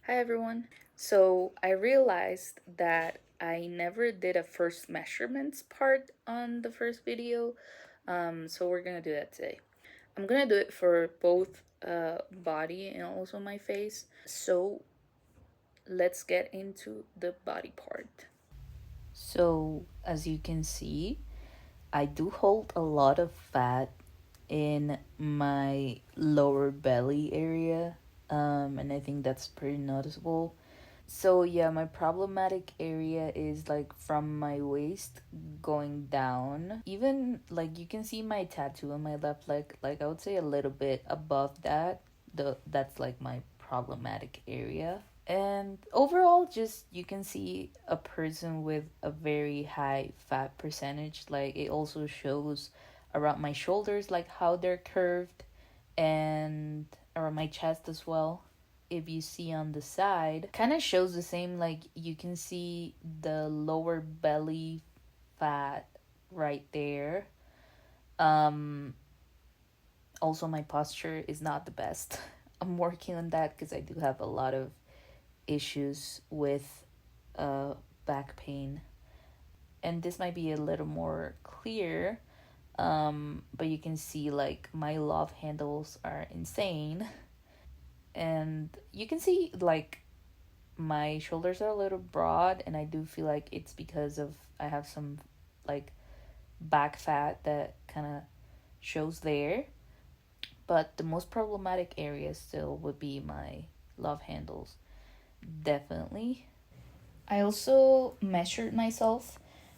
Hi everyone. So I realized that I never did a first measurements part on the first video. So we're gonna do that today. I'm gonna do it for both body and also my face. So let's get into the body part. So as you can see, I do hold a lot of fat in my lower belly area. And I think that's pretty noticeable. So yeah, my problematic area is like from my waist going down. Even like you can see my tattoo on my left leg, like I would say a little bit above that. That's like my problematic area. And overall just you can see a person with a very high fat percentage. Like it also shows around my shoulders like how they're curved and around my chest as well. If you see on the side, kind of shows the same. Like you can see the lower belly fat right there. um Also my posture is not the best. I'm working on that because I do have a lot of issues with uh back pain, and this might be a little more clear. But you can see like my love handles are insane, and you can see like my shoulders are a little broad, and I do feel like it's because of I have some like back fat that kind of shows there. But the most problematic area still would be my love handles, definitely. I also measured myself,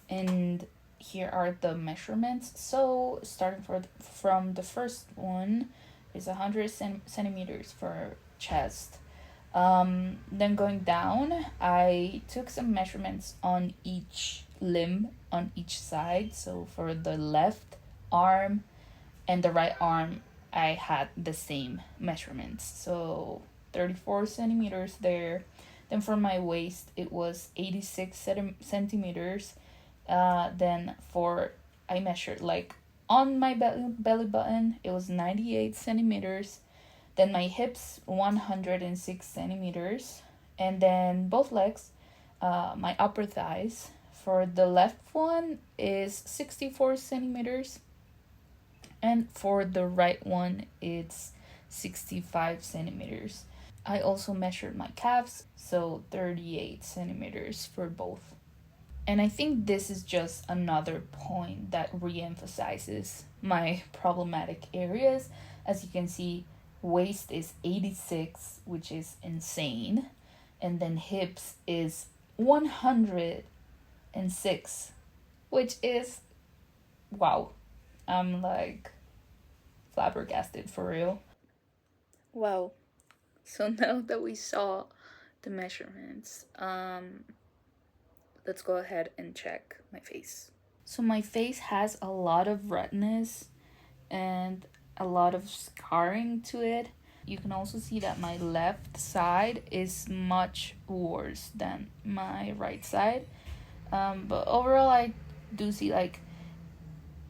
and here are the measurements. So starting from the first one is 100 centimeters for chest. Then going down, I took some measurements on each limb on each side. So for the left arm and the right arm, I had the same measurements. So 34 centimeters there. Then for my waist, it was 86 centimeters. Then for I measured like on my belly button, it was 98 centimeters. Then my hips, 106 centimeters. And then both legs, my upper thighs. For the left one is 64 centimeters. And for the right one, it's 65 centimeters. I also measured my calves, so 38 centimeters for both. And I think this is just another point that re-emphasizes my problematic areas. As you can see, waist is 86, which is insane. And then hips is 106, which is wow. I'm like flabbergasted for real. Wow. So now that we saw the measurements, let's go ahead and check my face. So my face has a lot of redness and a lot of scarring to it. You can also see that my left side is much worse than my right side. But overall, I do see like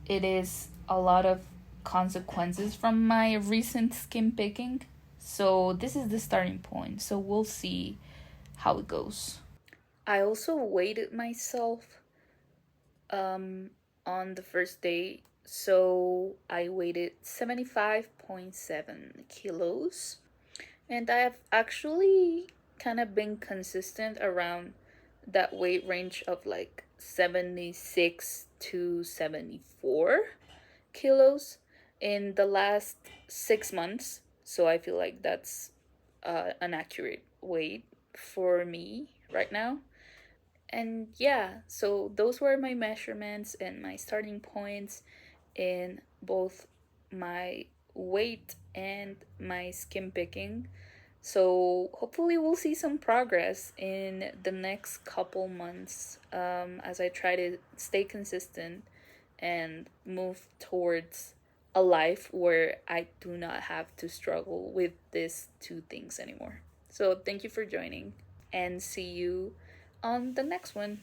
it is a lot of consequences from my recent skin picking. So this is the starting point. So we'll see how it goes. I also weighed myself um on the first day. So I weighed 75.7 kilos. And I have actually kind of been consistent around that weight range of like 76 to 74 kilos in the last 6 months. So I feel like that's an accurate weight for me right now. And yeah, so those were my measurements and my starting points in both my weight and my skin picking. So hopefully we'll see some progress in the next couple months, as I try to stay consistent and move towards a life where I do not have to struggle with these two things anymore. So thank you for joining, and see you on the next one.